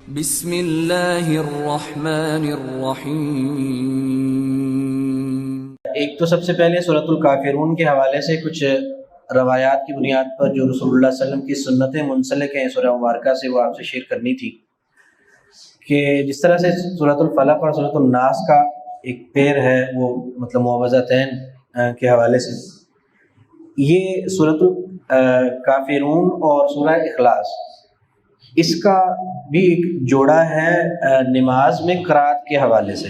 بسم اللہ الرحمن الرحیم۔ ایک تو سب سے پہلے سورۃ الکافرون کے حوالے سے کچھ روایات کی بنیاد پر جو رسول اللہ صلی اللہ علیہ وسلم کی سنتیں منسلک ہیں سورہ مبارکہ سے، وہ آپ سے شیئر کرنی تھی کہ جس طرح سے سورۃ الفلق اور سورۃ الناس کا ایک پیر ہے، وہ مطلب معوذتین کے حوالے سے، یہ سورۃ الکافرون اور سورہ اخلاص، اس کا بھی ایک جوڑا ہے نماز میں قرات کے حوالے سے۔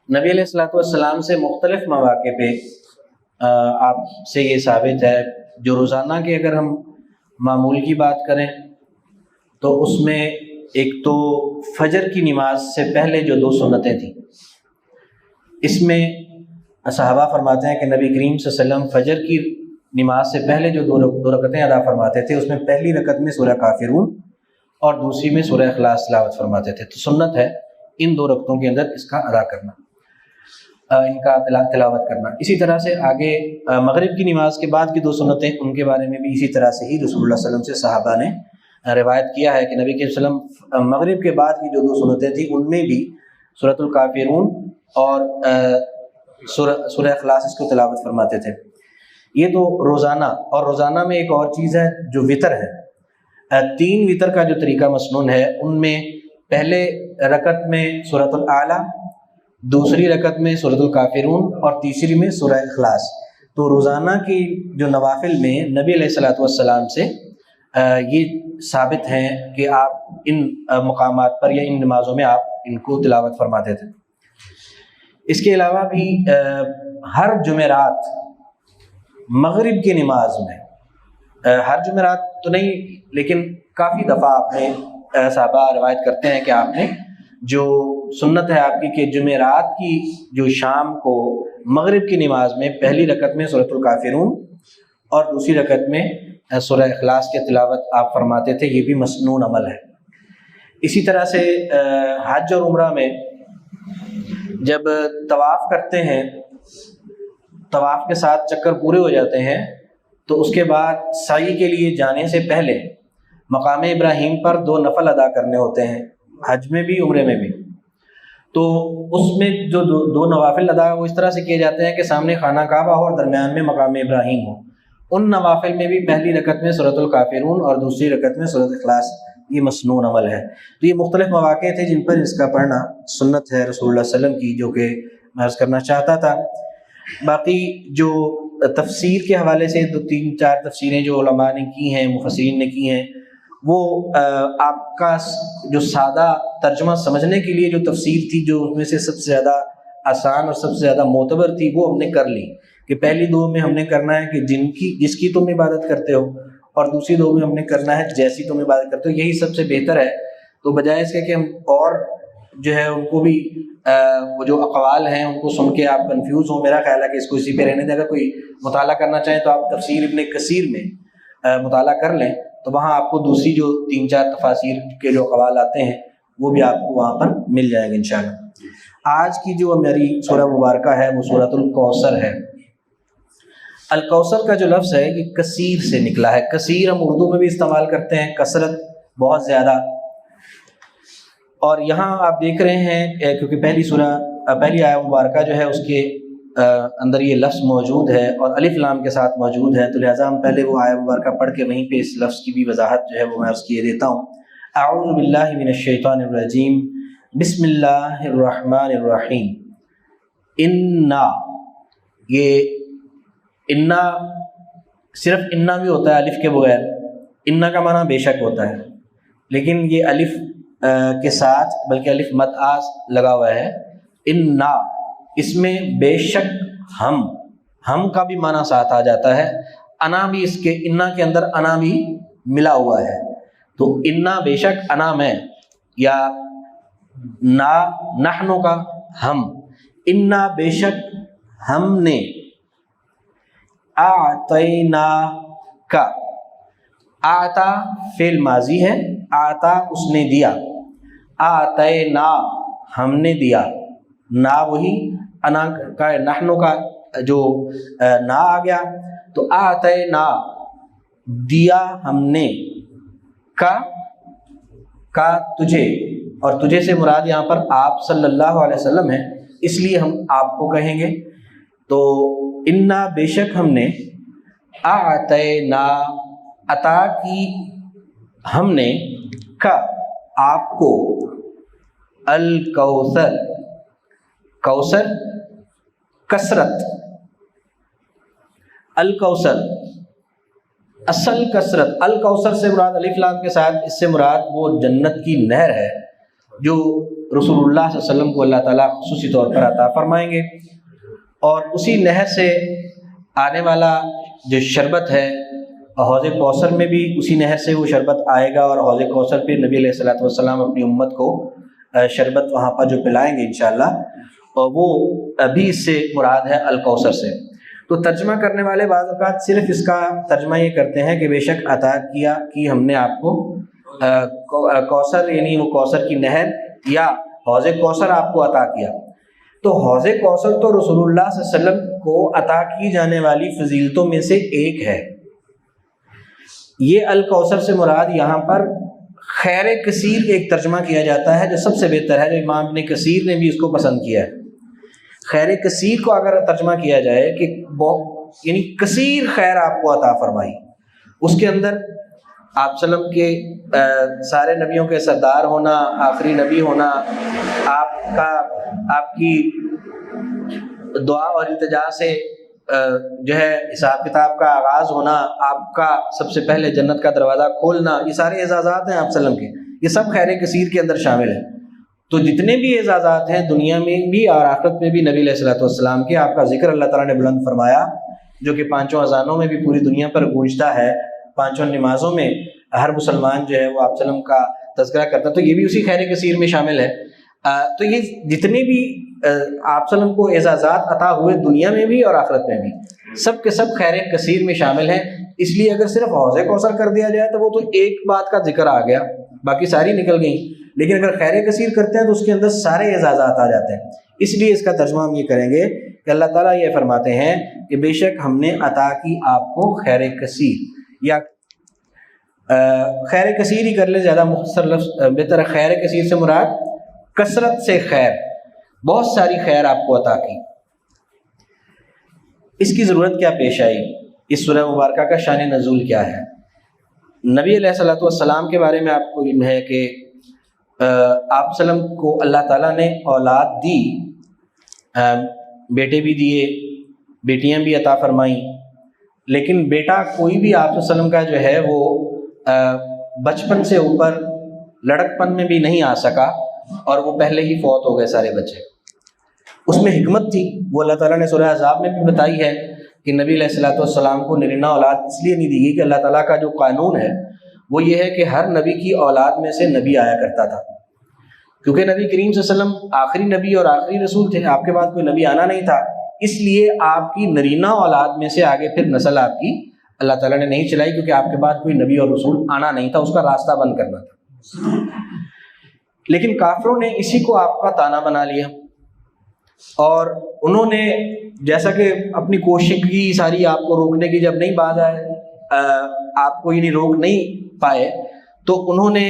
نبی علیہ الصلوۃ والسلام سے مختلف مواقع پہ آپ سے یہ ثابت ہے، جو روزانہ کی اگر ہم معمول کی بات کریں تو اس میں ایک تو فجر کی نماز سے پہلے جو دو سنتیں تھیں، اس میں صحابہ فرماتے ہیں کہ نبی کریم صلی اللہ علیہ وسلم فجر کی نماز سے پہلے جو دو رکعتیں ادا فرماتے تھے، اس میں پہلی رکعت میں سورہ کافرون اور دوسری میں سورہ اخلاص تلاوت فرماتے تھے۔ تو سنت ہے ان دو رکعتوں کے اندر اس کا ادا کرنا، ان کا تلاوت کرنا۔ اسی طرح سے آگے مغرب کی نماز کے بعد کی دو سنتیں، ان کے بارے میں بھی اسی طرح سے ہی رسول اللہ صلی اللہ علیہ وسلم سے صحابہ نے روایت کیا ہے کہ نبی کے وسلم مغرب کے بعد کی جو دو سنتیں تھیں، ان میں بھی سورۃ الکافرون اور سورہ اخلاص اس کو تلاوت فرماتے تھے۔ یہ تو روزانہ، اور روزانہ میں ایک اور چیز ہے جو وطر ہے۔ 3 وطر کا جو طریقہ مسنون ہے، ان میں پہلے رکعت میں سورۃ الاعلیٰ، دوسری رکعت میں سورۃ الکافرون اور تیسری میں سورہ اخلاص۔ تو روزانہ کی جو نوافل میں نبی علیہ الصلوۃ والسلام سے یہ ثابت ہیں کہ آپ ان مقامات پر یا ان نمازوں میں آپ ان کو تلاوت فرماتے تھے۔ اس کے علاوہ بھی ہر جمعرات مغرب کی نماز میں، ہر جمعرات تو نہیں لیکن کافی دفعہ آپ نے صحابہ روایت کرتے ہیں کہ آپ نے جو سنت ہے آپ کی کہ جمعرات کی جو شام کو مغرب کی نماز میں پہلی رکعت میں سورۃ الکافرون اور دوسری رکعت میں سورہ اخلاص کی تلاوت آپ فرماتے تھے، یہ بھی مسنون عمل ہے۔ اسی طرح سے حج اور عمرہ میں جب طواف کرتے ہیں، طواف کے ساتھ چکر پورے ہو جاتے ہیں، تو اس کے بعد سعی کے لیے جانے سے پہلے مقام ابراہیم پر 2 نفل ادا کرنے ہوتے ہیں، حج میں بھی عمرے میں بھی۔ تو اس میں جو دو نوافل ادا وہ اس طرح سے کیے جاتے ہیں کہ سامنے خانہ کعبہ ہو اور درمیان میں مقام ابراہیم ہو۔ ان نوافل میں بھی پہلی رکعت میں سورۃ الکافرون اور دوسری رکعت میں سورۃ اخلاص، یہ مسنون عمل ہے۔ تو یہ مختلف مواقع تھے جن پر اس کا پڑھنا سنت ہے رسول اللہ صلی اللہ علیہ وسلم کی، جو کہ میں عرض کرنا چاہتا تھا۔ باقی جو تفسیر کے حوالے سے 2-3-4 تفسیریں جو علماء نے کی ہیں، مفسرین نے کی ہیں، وہ آپ کا جو سادہ ترجمہ سمجھنے کے لیے جو تفسیر تھی، جو اس میں سے سب سے زیادہ آسان اور سب سے زیادہ معتبر تھی، وہ ہم نے کر لی کہ پہلی 2 میں ہم نے کرنا ہے کہ جس کی تم عبادت کرتے ہو، اور دوسری 2 میں ہم نے کرنا ہے جیسی تم عبادت کرتے ہو۔ یہی سب سے بہتر ہے۔ تو بجائے اس کے کہ ہم اور جو ہے ان کو بھی وہ جو اقوال ہیں ان کو سن کے آپ کنفیوز ہوں، میرا خیال ہے کہ اس کو اسی پہ رہنے دیں۔ اگر کوئی مطالعہ کرنا چاہیں تو آپ تفسیر ابن کثیر میں مطالعہ کر لیں، تو وہاں آپ کو دوسری جو 3-4 تفاسیر کے جو اقوال آتے ہیں وہ بھی آپ کو وہاں پر مل جائیں گے انشاءاللہ۔ آج کی جو میری سورہ مبارکہ ہے وہ سورۃ الکوثر ہے۔ الکوثر کا جو لفظ ہے یہ کثیر سے نکلا ہے۔ کثیر ہم اردو میں بھی استعمال کرتے ہیں، کثرت، بہت زیادہ۔ اور یہاں آپ دیکھ رہے ہیں کیونکہ پہلی آیہ مبارکہ جو ہے اس کے اندر یہ لفظ موجود ہے اور الف لام کے ساتھ موجود ہے، تو لہٰذا ہم پہلے وہ آیہ مبارکہ پڑھ کے وہیں پہ اس لفظ کی بھی وضاحت جو ہے وہ میں عرض کیے دیتا ہوں۔ اعوذ باللہ من الشیطان الرجیم، بسم اللہ الرحمن الرحیم۔ انا، یہ انا صرف انا بھی ہوتا ہے الف کے بغیر، انا کا معنی بے شک ہوتا ہے، لیکن یہ الف کے ساتھ بلکہ الف مد آ لگا ہوا ہے۔ انا، اس میں بے شک ہم کا بھی معنی ساتھ آ جاتا ہے، انا بھی اس کے، انا کے اندر انا بھی ملا ہوا ہے۔ تو انا بے شک، انا میں، یا نا نحنو کا ہم، انا بے شک ہم نے، اعطینا کا، آتا فعل ماضی ہے، آتا اس نے دیا، آتینا ہم نے دیا، نا وہی انا کا نحنو کا جو نا آ گیا، تو آتینا دیا ہم نے، کا کا تجھے، اور تجھے سے مراد یہاں پر آپ صلی اللہ علیہ وسلم ہیں، اس لیے ہم آپ کو کہیں گے۔ تو انا بے شک ہم نے، اعطینا عطا کی ہم نے، کا آپ کو، الکوثر کوثر کثرت، الکوثر اصل کثرت، الکوثر سے مراد الف لام کے ساتھ، اس سے مراد وہ جنت کی نہر ہے جو رسول اللہ صلی اللہ علیہ وسلم کو اللہ تعالیٰ خصوصی طور پر عطا فرمائیں گے، اور اسی نہر سے آنے والا جو شربت ہے، حوض کوثر میں بھی اسی نہر سے وہ شربت آئے گا، اور حوض کوثر پہ نبی علیہ الصلوۃ والسلام اپنی امت کو شربت وہاں پر جو پلائیں گے انشاءاللہ، اور وہ ابھی اس سے مراد ہے الکوثر سے۔ تو ترجمہ کرنے والے بعض اوقات صرف اس کا ترجمہ یہ کرتے ہیں کہ بے شک عطا کیا کہ ہم نے آپ کو کوثر، یعنی وہ کوثر کی نہر یا حوض کوثر آپ کو عطا کیا۔ تو حوض کوثر تو رسول اللہ صلی اللہ علیہ وسلم کو عطا کی جانے والی فضیلتوں میں سے ایک ہے۔ یہ الکوثر سے مراد یہاں پر خیر کثیر ایک ترجمہ کیا جاتا ہے جو سب سے بہتر ہے، جو امام ابن کثیر نے بھی اس کو پسند کیا ہے۔ خیر کثیر کو اگر ترجمہ کیا جائے کہ یعنی کثیر خیر آپ کو عطا فرمائی، اس کے اندر آپ صلی اللہ علیہ وسلم کے سارے نبیوں کے سردار ہونا، آخری نبی ہونا، آپ کی دعا اور التجا سے جو ہے حساب کتاب کا آغاز ہونا، آپ کا سب سے پہلے جنت کا دروازہ کھولنا، یہ سارے اعزازات ہیں آپ صلی اللہ علیہ وسلم کے، یہ سب خیر کثیر کے اندر شامل ہیں۔ تو جتنے بھی اعزازات ہیں دنیا میں بھی اور آخرت میں بھی نبی علیہ الصلوۃ والسلام کے، آپ کا ذکر اللہ تعالیٰ نے بلند فرمایا، جو کہ پانچوں اذانوں میں بھی پوری دنیا پر گونجتا ہے، پانچوں نمازوں میں ہر مسلمان جو ہے وہ آپ صلی اللہ علیہ وسلم کا تذکرہ کرتا ہے، تو یہ بھی اسی خیر کثیر میں شامل ہے۔ تو یہ جتنے بھی آپ صلی اللہ علیہ وسلم کو اعزازات عطا ہوئے دنیا میں بھی اور آخرت میں بھی، سب کے سب خیر کثیر میں شامل ہیں۔ اس لیے اگر صرف حوض کوثر کر دیا جائے تو وہ تو ایک بات کا ذکر آ گیا، باقی ساری نکل گئیں، لیکن اگر خیر کثیر کرتے ہیں تو اس کے اندر سارے اعزازات آ جاتے ہیں۔ اس لیے اس کا ترجمہ ہم یہ کریں گے کہ اللہ تعالیٰ یہ فرماتے ہیں کہ بے شک ہم نے عطا کی آپ کو خیر کثیر، یا خیر کثیر ہی کر لیں، زیادہ مختصر لفظ بہتر ہے۔ خیر کثیر سے مراد کثرت سے خیر، بہت ساری خیر آپ کو عطا کی۔ اس کی ضرورت کیا پیش آئی؟ اس سورہ مبارکہ کا شان نزول کیا ہے؟ نبی علیہ الصلوۃ والسلام کے بارے میں آپ کو علم ہے کہ آپ صلی اللہ علیہ وسلم کو اللہ تعالیٰ نے اولاد دی، بیٹے بھی دیے، بیٹیاں بھی عطا فرمائیں، لیکن بیٹا کوئی بھی آپ صلی اللہ علیہ وسلم کا جو ہے وہ بچپن سے اوپر لڑکپن میں بھی نہیں آ سکا، اور وہ پہلے ہی فوت ہو گئے سارے بچے۔ اس میں حکمت تھی، وہ اللہ تعالیٰ نے سورہ احزاب میں بھی بتائی ہے کہ نبی علیہ الصلوۃ والسلام کو نرینہ اولاد اس لیے نہیں دی گئی کہ اللہ تعالیٰ کا جو قانون ہے وہ یہ ہے کہ ہر نبی کی اولاد میں سے نبی آیا کرتا تھا، کیونکہ نبی کریم صلی اللہ علیہ وسلم آخری نبی اور آخری رسول تھے، آپ کے بعد کوئی نبی آنا نہیں تھا، اس لیے آپ کی نرینہ اولاد میں سے آگے پھر نسل آپ کی اللہ تعالیٰ نے نہیں چلائی، کیونکہ آپ کے بعد کوئی نبی اور رسول آنا نہیں تھا، اس کا راستہ بند کرنا تھا۔ لیکن کافروں نے اسی کو آپ کا تانا بنا لیا، اور انہوں نے جیسا کہ اپنی کوشش کی ساری آپ کو روکنے کی، جب نہیں بات آئے آپ کو یعنی روک نہیں پائے، تو انہوں نے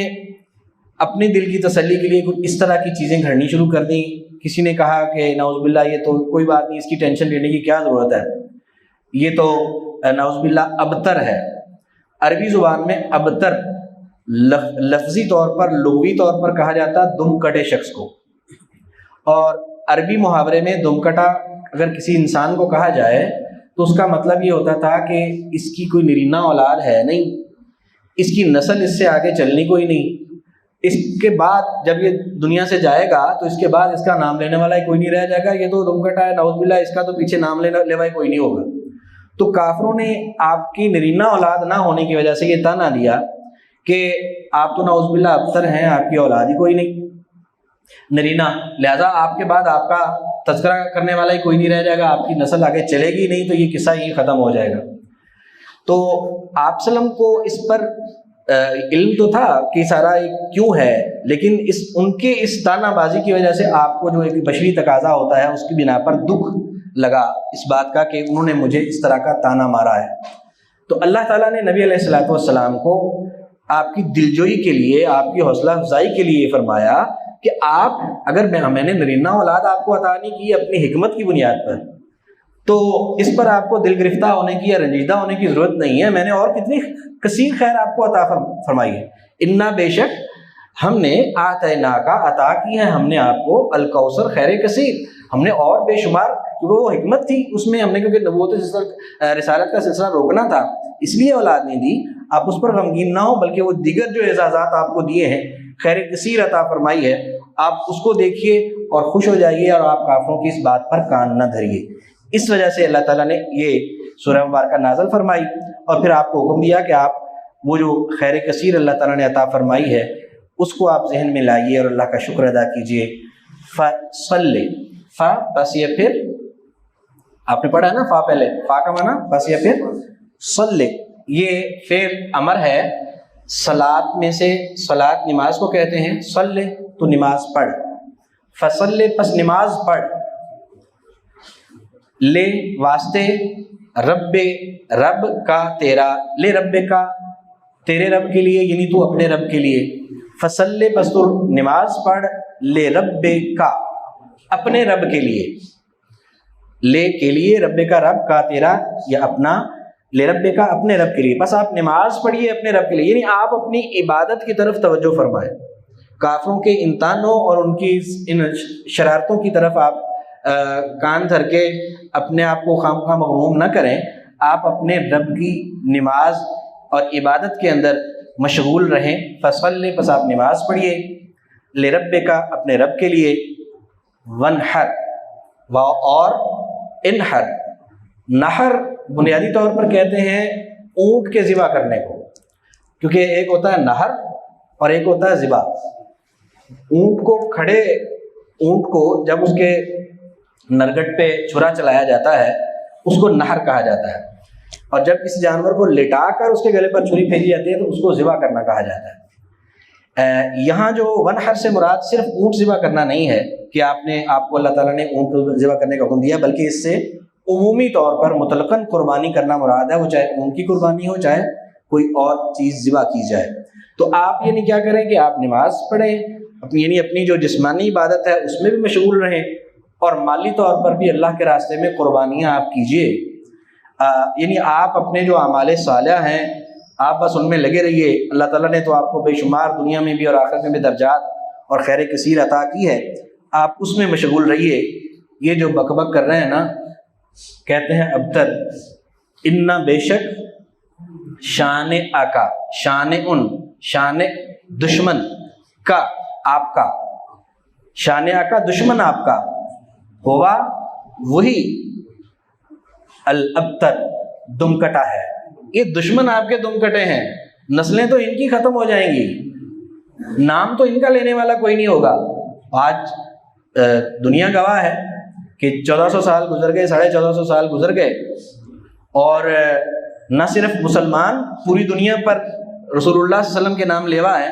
اپنے دل کی تسلی کے لیے کچھ اس طرح کی چیزیں گھڑنی شروع کر دیں۔ کسی نے کہا کہ نعوذ باللہ یہ تو کوئی بات نہیں، اس کی ٹینشن لینے کی کیا ضرورت ہے، یہ تو نعوذ باللہ ابتر ہے۔ عربی زبان میں ابتر لفظی طور پر، لغوی طور پر کہا جاتا ہے دم کٹے شخص کو، اور عربی محاورے میں دم کٹا اگر کسی انسان کو کہا جائے تو اس کا مطلب یہ ہوتا تھا کہ اس کی کوئی نرینہ اولاد ہے نہیں، اس کی نسل اس سے آگے چلنی کوئی نہیں، اس کے بعد جب یہ دنیا سے جائے گا تو اس کے بعد اس کا نام لینے والا کوئی نہیں رہ جائے گا، یہ تو دم کٹا ہے، نعوذ باللہ اس کا تو پیچھے نام لینے والا کوئی نہیں ہوگا۔ تو کافروں نے آپ کی نرینہ اولاد نہ ہونے کی وجہ سے یہ تانا دیا کہ آپ تو نعوذ باللہ ابتر ہیں، آپ کی اولاد ہی کوئی نہیں نرینہ، لہذا آپ کے بعد آپ کا تذکرہ کرنے والا ہی کوئی نہیں رہ جائے گا، آپ کی نسل آگے چلے گی نہیں، تو یہ قصہ ہی ختم ہو جائے گا۔ تو آپ صلی اللہ علیہ وسلم کو اس پر علم تو تھا کہ سارا کیوں ہے، لیکن ان کے اس تانا بازی کی وجہ سے آپ کو جو ایک بشری تقاضا ہوتا ہے اس کی بنا پر دکھ لگا اس بات کا کہ انہوں نے مجھے اس طرح کا تانا مارا ہے۔ تو اللہ تعالیٰ نے نبی علیہ الصلوۃ والسلام کو آپ کی دلجوئی کے لیے، آپ کی حوصلہ افزائی کے لیے فرمایا کہ آپ اگر میں نے نرینہ اولاد آپ کو عطا نہیں کی اپنی حکمت کی بنیاد پر، تو اس پر آپ کو دل گرفتہ ہونے کی یا رنجیدہ ہونے کی ضرورت نہیں ہے. میں نے اور کتنی کثیر خیر آپ کو عطا فرمائی ہے. انا بے شک ہم نے آتینا کا عطا کی ہے ہم نے آپ کو الکوثر خیر کثیر، ہم نے اور بے شمار، کیونکہ وہ حکمت تھی اس میں، ہم نے کیونکہ نبوت رسالت کا سلسلہ روکنا تھا اس لیے اولاد نہیں دی. آپ اس پر غمگین نہ ہو، بلکہ وہ دیگر جو اعزازات آپ کو دیے ہیں، خیر کثیر عطا فرمائی ہے، آپ اس کو دیکھیے اور خوش ہو جائیے، اور آپ کافروں کی اس بات پر کان نہ دھریے. اس وجہ سے اللہ تعالیٰ نے یہ سورہ مبارکہ نازل فرمائی، اور پھر آپ کو حکم دیا کہ آپ وہ جو خیر کثیر اللہ تعالیٰ نے عطا فرمائی ہے اس کو آپ ذہن میں لائیے اور اللہ کا شکر ادا کیجیے. فصلی، فا بس یہ پھر آپ نے پڑھا ہے نا، فا پہلے، فا کا معنی بس یہ پھر صلی، یہ فعل امر ہے صلات میں سے. صلات نماز کو کہتے ہیں، صلی تو نماز پڑھ، فصلی پس نماز پڑھ، لے واسطے، رب رب کا تیرا، لے رب کا تیرے رب کے لیے، یعنی تو اپنے رب کے لیے. فصلی پس تو نماز پڑھ، لے رب کا اپنے رب کے لیے، لے کے لیے، رب کا رب کا تیرا یا اپنا، لے رب کا اپنے رب کے لیے. بس آپ نماز پڑھیے اپنے رب کے لیے، یعنی آپ اپنی عبادت کی طرف توجہ فرمائیں. کافروں کے ان طعنوں اور ان کی ان شرارتوں کی طرف آپ کان دھر کے اپنے آپ کو خامخواہ مغموم نہ کریں. آپ اپنے رب کی نماز اور عبادت کے اندر مشغول رہیں. فصلی پس آپ نماز پڑھیے، لے رب کا اپنے رب کے لیے، ونحر و اور انحر. نحر بنیادی طور پر کہتے ہیں اونٹ کے ذبح کرنے کو، کیونکہ ایک ہوتا ہے نہر اور ایک ہوتا ہے ذبح. اونٹ کو کھڑے اونٹ کو جب اس کے نرگٹ پہ چھرا چلایا جاتا ہے اس کو نہر کہا جاتا ہے، اور جب کسی جانور کو لٹا کر اس کے گلے پر چھری پھینکی جاتی ہے تو اس کو ذبح کرنا کہا جاتا ہے. یہاں جو ونحر سے مراد صرف اونٹ ذبح کرنا نہیں ہے کہ آپ کو اللہ تعالیٰ نے اونٹ کو ذبح کرنے کا حکم دیا، بلکہ اس سے عمومی طور پر مطلقاً قربانی کرنا مراد ہے، وہ چاہے اونٹ کی قربانی ہو چاہے کوئی اور چیز ذبح کی جائے. تو آپ یعنی کیا کریں کہ آپ نماز پڑھیں، یعنی اپنی جو جسمانی عبادت ہے اس میں بھی مشغول رہیں، اور مالی طور پر بھی اللہ کے راستے میں قربانیاں آپ کیجئے. یعنی آپ اپنے جو اعمال صالحہ ہیں آپ بس ان میں لگے رہیے. اللہ تعالیٰ نے تو آپ کو بے شمار دنیا میں بھی اور آخرت میں بھی درجات اور خیر کثیر عطا کی ہے، آپ اس میں مشغول رہیے. یہ جو بک بک کر رہے ہیں نا، کہتے ہیں ابتر، انا بے شک شان آقا، شان ان، شان دشمن کا آپ کا، شان آقا دشمن آپ کا، ہوا وہی الابتر دم کٹا ہے. یہ دشمن آپ کے دم کٹے ہیں، نسلیں تو ان کی ختم ہو جائیں گی، نام تو ان کا لینے والا کوئی نہیں ہوگا. آج دنیا گواہ ہے کہ 1400 سال گزر گئے، 1450 سال گزر گئے، اور نہ صرف مسلمان پوری دنیا پر رسول اللہ صلی اللہ علیہ وسلم کے نام لیوا ہے،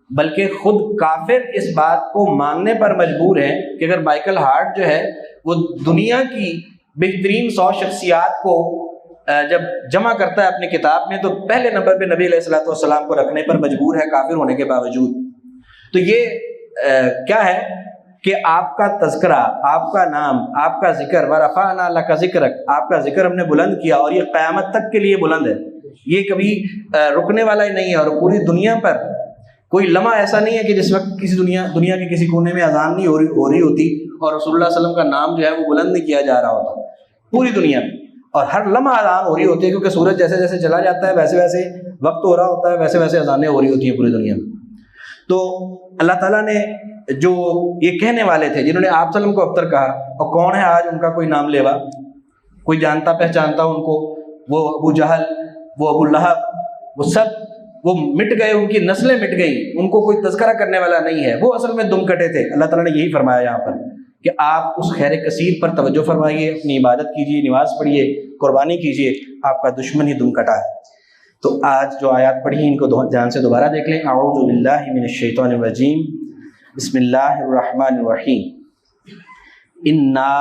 بلکہ خود کافر اس بات کو ماننے پر مجبور ہیں کہ اگر مائیکل ہارٹ جو ہے وہ دنیا کی بہترین 100 شخصیات کو جب جمع کرتا ہے اپنی کتاب میں تو پہلے نمبر پہ نبی علیہ الصلوۃ والسلام کو رکھنے پر مجبور ہے، کافر ہونے کے باوجود. تو یہ کیا ہے کہ آپ کا تذکرہ، آپ کا نام، آپ کا ذکر، ورفعنا لک ذکرک، آپ کا ذکر ہم نے بلند کیا، اور یہ قیامت تک کے لیے بلند ہے، یہ کبھی رکنے والا ہی نہیں ہے. اور پوری دنیا پر کوئی لمحہ ایسا نہیں ہے کہ جس وقت کسی دنیا کے کسی کونے میں اذان نہیں ہو رہی ہوتی اور رسول اللہ صلی اللہ علیہ وسلم کا نام جو ہے وہ بلند نہیں کیا جا رہا ہوتا پوری دنیا میں. اور ہر لمحہ اذان ہو رہی ہوتی ہے، کیونکہ سورج جیسے جیسے چلا جاتا ہے ویسے ویسے وقت ہو رہا ہوتا ہے، ویسے ویسے اذانیں ہو رہی ہوتی ہیں پوری دنیا میں. تو اللہ تعالیٰ نے جو یہ کہنے والے تھے جنہوں نے آپ صلی اللہ علیہ وسلم کو ابتر کہا، اور کون ہے آج ان کا کوئی نام لیوا، کوئی جانتا پہچانتا ان کو؟ وہ ابو جہل، وہ ابو لہب، وہ سب وہ مٹ گئے، ان کی نسلیں مٹ گئی، ان کو کوئی تذکرہ کرنے والا نہیں ہے. وہ اصل میں دم کٹے تھے. اللہ تعالیٰ نے یہی فرمایا یہاں پر کہ آپ اس خیر کثیر پر توجہ فرمائیے، اپنی عبادت کیجیے، نماز پڑھیے، قربانی کیجیے، آپ کا دشمن ہی دم کٹا ہے. تو آج جو آیات پڑھی ان کو دھیان سے دوبارہ دیکھ لیں. اعوذ باللہ من الشیطان الرجیم، بسم اللہ الرحمن الرحیم. انا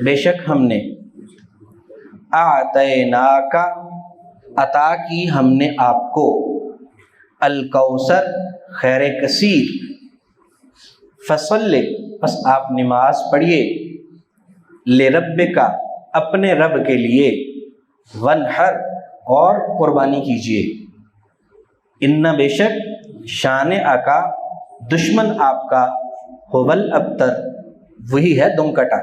بے شک ہم نے، اعطیناک عطا کی ہم نے آپ کو، الکوثر خیر کثیر، فصل بس آپ نماز پڑھیے، لربک اپنے رب کے لیے، ونحر اور قربانی کیجیے، ان بے شک شان آقا دشمن آپ کا، ہوول ابتر وہی ہے دم کٹا۔